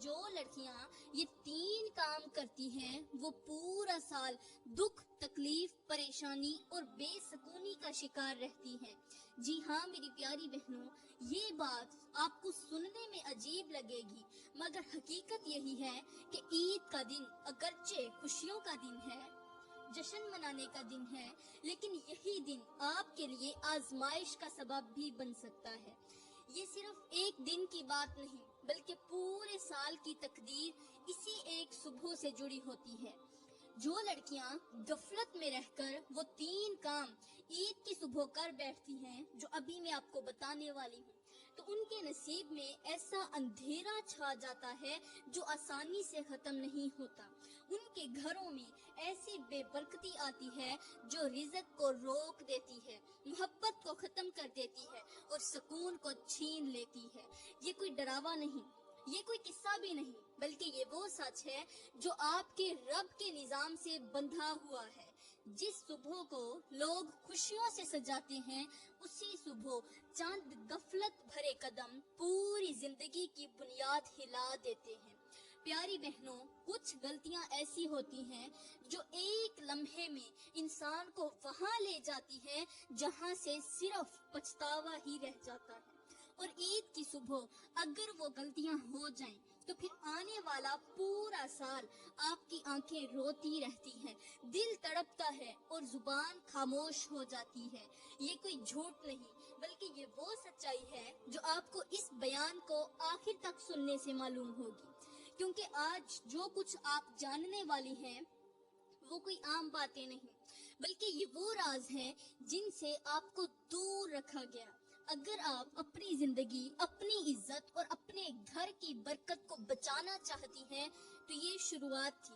جو لڑکیاں یہ 3 کام کرتی ہیں وہ پورا سال دکھ، تکلیف، پریشانی اور بے سکونی کا شکار رہتی ہیں۔ جی ہاں میری پیاری بہنوں، یہ بات آپ کو سننے میں عجیب لگے گی، مگر حقیقت یہی ہے کہ عید کا دن اگرچہ خوشیوں کا دن ہے، جشن منانے کا دن ہے، لیکن یہی دن آپ کے لیے آزمائش کا سبب بھی بن سکتا ہے۔ یہ صرف ایک دن کی بات نہیں بلکہ پورے سال کی تقدیر اسی ایک صبح سے جڑی ہوتی ہے۔ جو لڑکیاں غفلت میں رہ کر وہ 3 کام عید کی صبح کر بیٹھتی ہیں جو ابھی میں آپ کو بتانے والی ہوں، تو ان کے نصیب میں ایسا اندھیرا چھا جاتا ہے جو آسانی سے ختم نہیں ہوتا۔ ان کے گھروں میں ایسی بے برکتی آتی ہے جو رزق کو روک دیتی ہے، محبت کو ختم کر دیتی ہے اور سکون کو چھین لیتی ہے۔ یہ کوئی ڈراوا نہیں، یہ کوئی قصہ بھی نہیں، بلکہ یہ وہ سچ ہے جو آپ کے رب کے نظام سے بندھا ہوا ہے۔ جس صبح کو لوگ خوشیوں سے سجاتے ہیں، اسی صبح چند غفلت بھرے قدم پوری زندگی کی بنیاد ہلا دیتے ہیں۔ پیاری بہنوں، کچھ غلطیاں ایسی ہوتی ہیں جو ایک لمحے میں انسان کو وہاں لے جاتی ہیں جہاں سے صرف پچھتاوا ہی رہ جاتا ہے، اور عید کی صبح اگر وہ غلطیاں ہو جائیں تو پھر آنے والا پورا سال آپ کی آنکھیں روتی رہتی ہیں، دل تڑپتا ہے اور زبان خاموش ہو جاتی ہے۔ یہ کوئی جھوٹ نہیں بلکہ یہ وہ سچائی ہے جو آپ کو اس بیان کو آخر تک سننے سے معلوم ہوگی، کیونکہ آج جو کچھ آپ جاننے والی ہیں وہ کوئی عام باتیں نہیں بلکہ یہ وہ راز ہیں جن سے آپ کو دور رکھا گیا۔ اگر آپ اپنی زندگی، اپنی عزت اور اپنے گھر کی برکت کو بچانا چاہتی ہیں تو یہ شروعات تھی۔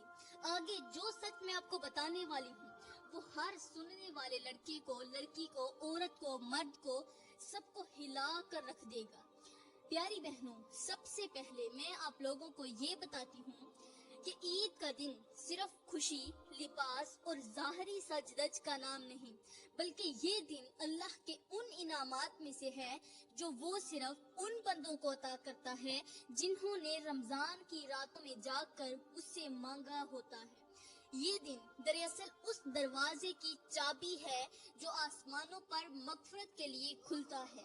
آگے جو سچ میں آپ کو بتانے والی ہوں وہ ہر سننے والے لڑکے کو، لڑکی کو، عورت کو، مرد کو، سب کو ہلا کر رکھ دے گا۔ پیاری بہنوں، سب سے پہلے میں آپ لوگوں کو یہ بتاتی ہوں کہ عید کا دن صرف خوشی، لباس اور ظاہری سج دج کا نام نہیں، بلکہ یہ دن اللہ کے ان انعامات میں سے ہے جو وہ صرف ان بندوں کو عطا کرتا ہے جنہوں نے رمضان کی راتوں میں جاگ کر اس سے مانگا ہوتا ہے۔ یہ دن دراصل اس دروازے کی چابی ہے جو آسمانوں پر مغفرت کے لیے کھلتا ہے۔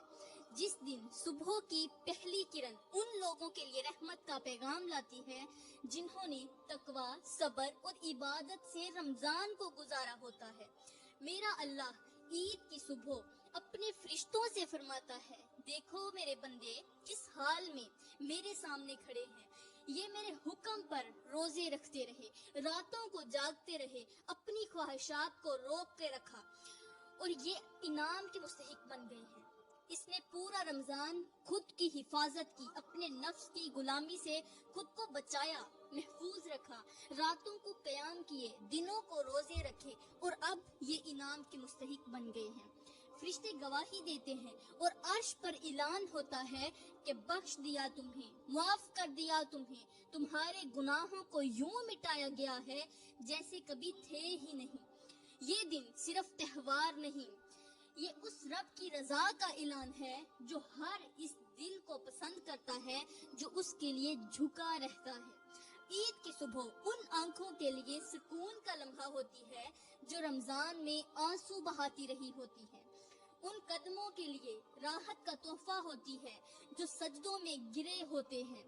جس دن صبح کی پہلی کرن ان لوگوں کے لیے رحمت کا پیغام لاتی ہے جنہوں نے تقوی، صبر اور عبادت سے رمضان کو گزارا ہوتا ہے۔ میرا اللہ عید کی صبح اپنے فرشتوں سے فرماتا ہے، دیکھو میرے بندے کس حال میں میرے سامنے کھڑے ہیں، یہ میرے حکم پر روزے رکھتے رہے، راتوں کو جاگتے رہے، اپنی خواہشات کو روک کے رکھا اور یہ انعام کے مستحق بن گئے ہیں۔ اس نے پورا رمضان خود کی حفاظت کی، اپنے نفس کی غلامی سے خود کو بچایا، محفوظ رکھا، راتوں کو قیام کیے، دنوں کو روزے رکھے اور اب یہ انعام کے مستحق بن گئے ہیں۔ فرشتے گواہی دیتے ہیں اور عرش پر اعلان ہوتا ہے کہ بخش دیا تمہیں، معاف کر دیا تمہیں، تمہارے گناہوں کو یوں مٹایا گیا ہے جیسے کبھی تھے ہی نہیں۔ یہ دن صرف تہوار نہیں، یہ اس رب کی رضا کا اعلان ہے جو ہر اس دل کو پسند کرتا ہے جو اس کے لیے جھکا رہتا ہے۔ عید کی صبح ان آنکھوں کے لیے سکون کا لمحہ ہوتی ہے جو رمضان میں آنسو بہاتی رہی ہوتی ہے، ان قدموں کے لیے راحت کا تحفہ ہوتی ہے جو سجدوں میں گرے ہوتے ہیں،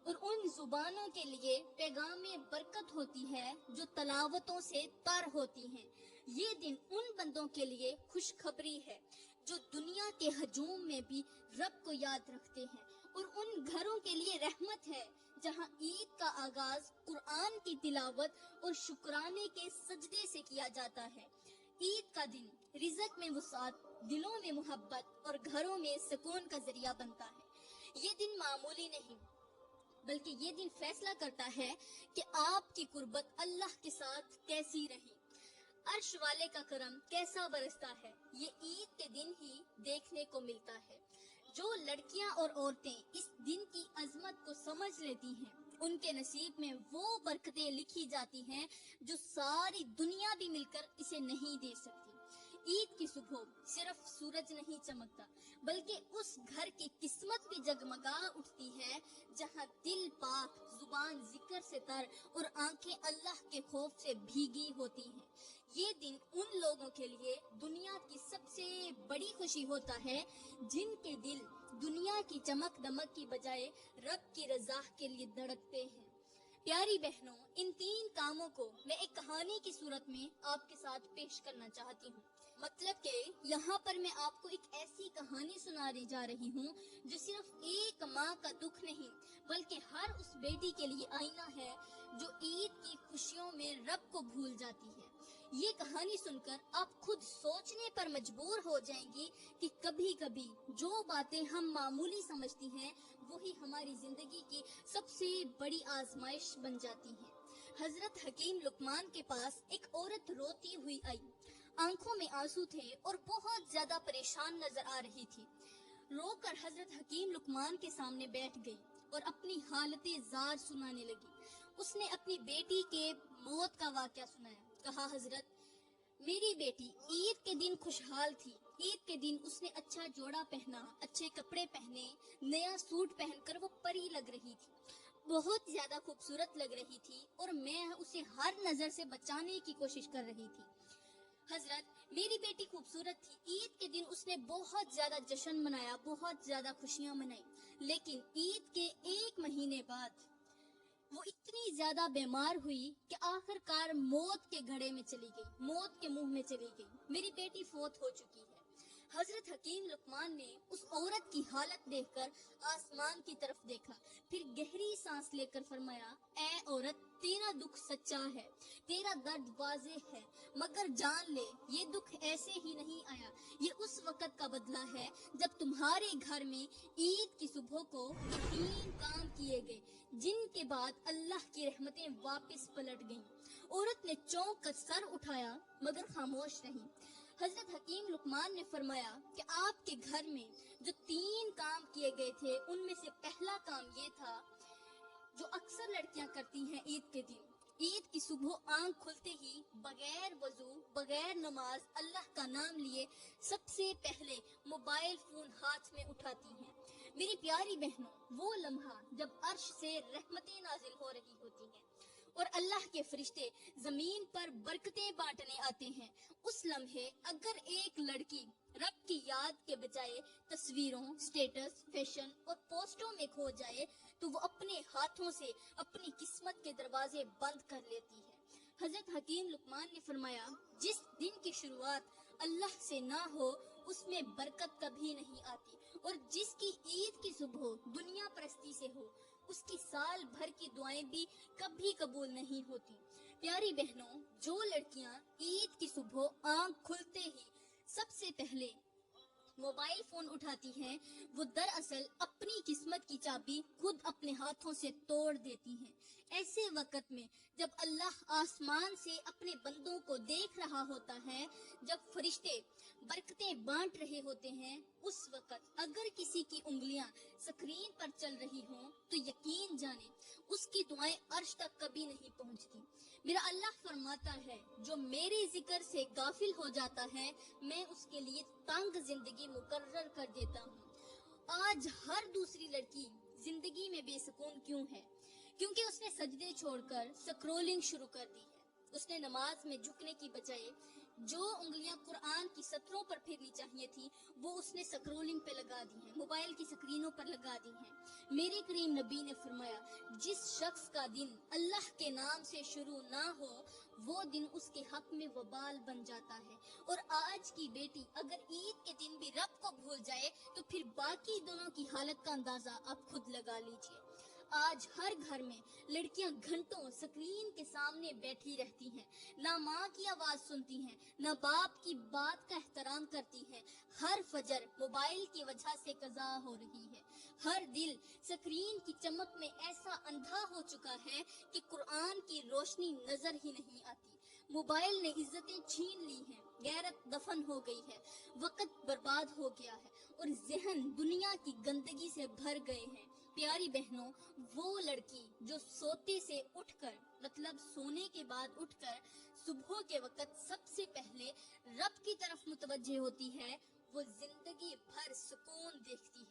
اور ان زبانوں کے لیے پیغام برکت ہوتی ہے جو تلاوتوں سے تر ہوتی ہیں۔ یہ دن ان بندوں کے لیے خوشخبری ہے جو دنیا کے ہجوم میں بھی رب کو یاد رکھتے ہیں، اور ان گھروں کے لیے رحمت ہے جہاں عید کا آغاز قرآن کی تلاوت اور شکرانے کے سجدے سے کیا جاتا ہے۔ عید کا دن رزق میں وسعت، دلوں میں محبت اور گھروں میں سکون کا ذریعہ بنتا ہے۔ یہ دن معمولی نہیں بلکہ یہ دن فیصلہ کرتا ہے کہ آپ کی قربت اللہ کے ساتھ کیسی رہی، عرش والے کا کرم کیسا برستا ہے، یہ عید کے دن ہی دیکھنے کو ملتا ہے۔ جو لڑکیاں اور عورتیں اس دن کی عظمت کو سمجھ لیتی ہیں ان کے نصیب میں وہ برکتیں لکھی جاتی ہیں جو ساری دنیا بھی مل کر اسے نہیں دے سکتی۔ عید کی صبح صرف سورج نہیں چمکتا بلکہ اس گھر کی قسمت بھی جگمگا اٹھتی ہے جہاں دل پاک، زبان ذکر سے تر اور آنکھیں اللہ کے خوف سے بھیگی ہوتی ہیں۔ یہ دن ان لوگوں کے لیے دنیا کی سب سے بڑی خوشی ہوتا ہے جن کے دل دنیا کی چمک دمک کی بجائے رب کی رضا کے لیے دھڑکتے ہیں۔ پیاری بہنوں، ان 3 کاموں کو میں ایک کہانی کی صورت میں آپ کے ساتھ پیش کرنا چاہتی ہوں۔ مطلب کہ یہاں پر میں آپ کو ایک ایسی کہانی سنانے جا رہی ہوں جو صرف ایک ماں کا دکھ نہیں بلکہ ہر اس بیٹی کے لیے آئینہ ہے جو عید کی خوشیوں میں رب کو بھول جاتی ہے۔ یہ کہانی سن کر آپ خود سوچنے پر مجبور ہو جائیں گی کہ کبھی کبھی جو باتیں ہم معمولی سمجھتی ہیں وہی ہماری زندگی کی سب سے بڑی آزمائش بن جاتی ہیں۔ حضرت حکیم لقمان کے پاس ایک عورت روتی ہوئی آئی۔ آنکھوں میں آنسو تھے اور بہت زیادہ پریشان نظر آ رہی تھی۔ رو کر حضرت حکیم لقمان کے سامنے بیٹھ گئی اور اپنی حالت زار سنانے لگی۔ اس نے اپنی بیٹی کے موت کا واقعہ سنایا۔ کہا، حضرت، میری بیٹی عید کے دن خوشحال تھی۔ عید کے دن اس نے اچھا جوڑا پہنا، اچھے کپڑے پہنے، نیا سوٹ پہن کر وہ پری لگ رہی تھی، بہت زیادہ خوبصورت لگ رہی تھی اور میں اسے ہر نظر سے بچانے کی کوشش کر رہی تھی۔ حضرت، میری بیٹی خوبصورت تھی۔ عید کے دن اس نے بہت زیادہ جشن منایا، بہت زیادہ خوشیاں منائی، لیکن عید کے 1 مہینے بعد وہ اتنی زیادہ بیمار ہوئی کہ آخر کار موت کے گھڑے میں چلی گئی، موت کے منہ میں چلی گئی۔ میری بیٹی فوت ہو چکی ہے۔ حضرت حکیم لقمان نے اس عورت کی حالت دیکھ کر آسمان کی طرف دیکھا، پھر گہری سانس لے کر فرمایا، اے عورت، تیرا دکھ سچا ہے، تیرا درد واضح ہے، مگر جان لے یہ دکھ ایسے ہی نہیں آیا، یہ اس وقت کا بدلہ ہے جب تمہارے گھر میں عید کی صبح کو 3 کام کیے گئے جن کے بعد اللہ کی رحمتیں واپس پلٹ گئیں۔ عورت نے چونک کر سر اٹھایا مگر خاموش رہی۔ حضرت حکیم لقمان نے فرمایا کہ آپ کے گھر میں جو 3 کام کیے گئے تھے ان میں سے پہلا کام یہ تھا جو اکثر لڑکیاں کرتی ہیں عید کے دن۔ عید کی صبح آنکھ کھلتے ہی بغیر وضو، بغیر نماز، اللہ کا نام لیے سب سے پہلے موبائل فون ہاتھ میں اٹھاتی ہیں۔ میری پیاری بہنوں، وہ لمحہ جب عرش سے رحمتیں نازل ہو رہی ہوتی ہیں اور اللہ کے فرشتے زمین پر برکتیں بانٹنے آتے ہیں، اس لمحے اگر ایک لڑکی رب کی یاد کے بجائے تصویروں، سٹیٹس، فیشن اور پوسٹوں میں کھو جائے تو وہ اپنے ہاتھوں سے اپنی قسمت کے دروازے بند کر لیتی ہے۔ حضرت حکیم لقمان نے فرمایا، جس دن کی شروعات اللہ سے نہ ہو اس میں برکت کبھی نہیں آتی، اور جس کی عید کی صبح دنیا پرستی سے ہو اس کی سال بھر کی دعائیں بھی کبھی قبول نہیں ہوتی۔ پیاری بہنوں، جو لڑکیاں عید کی صبح آنکھ کھلتے ہی سب سے پہلے موبائل فون اٹھاتی ہیں وہ دراصل اپنی قسمت کی چابی خود اپنے ہاتھوں سے توڑ دیتی ہیں۔ ایسے وقت میں جب اللہ آسمان سے اپنے بندوں کو دیکھ رہا ہوتا ہے، جب فرشتے برکتیں بانٹ رہے ہوتے ہیں، اس وقت اگر کسی کی انگلیاں سکرین پر چل رہی ہوں تو یقین جانیں اس کی دعائیں عرش تک کبھی نہیں پہنچتی۔ میرا اللہ فرماتا ہے، جو میرے ذکر سے غافل ہو جاتا ہے میں اس کے لیے تنگ زندگی مقرر کر دیتا ہوں۔ آج ہر دوسری لڑکی زندگی میں بے سکون کیوں ہے؟ کیونکہ اس نے سجدے چھوڑ کر سکرولنگ شروع کر دی ہے۔ اس نے نماز میں جھکنے کی بجائے جو انگلیاں قرآن کی سطروں پر پھرنی چاہیے تھی وہ اس نے سکرولنگ پہ لگا دی ہیں، موبائل کی سکرینوں پر لگا دی ہیں۔ میرے کریم نبی نے فرمایا، جس شخص کا دن اللہ کے نام سے شروع نہ ہو وہ دن اس کے حق میں وبال بن جاتا ہے۔ اور آج کی بیٹی اگر عید کے دن بھی رب کو بھول جائے تو پھر باقی دنوں کی حالت کا اندازہ آپ خود لگا لیجئے۔ آج ہر گھر میں لڑکیاں گھنٹوں سکرین کے سامنے بیٹھی رہتی ہیں، نہ ماں کی آواز سنتی ہیں، نہ باپ کی بات کا احترام کرتی ہیں۔ ہر فجر موبائل کی وجہ سے قضا ہو رہی ہے۔ ہر دل سکرین کی چمک میں ایسا اندھا ہو چکا ہے کہ قرآن کی روشنی نظر ہی نہیں آتی۔ موبائل نے عزتیں چھین لی ہیں، غیرت دفن ہو گئی ہے، وقت برباد ہو گیا ہے اور ذہن دنیا کی گندگی سے بھر گئے ہیں۔ پیاری بہنوں، وہ لڑکی جو سوتے سے اٹھ کر مطلب سونے کے بعد اٹھ کر صبح کے وقت سب سے پہلے رب کی طرف متوجہ ہوتی ہے وہ زندگی بھر سکون دیکھتی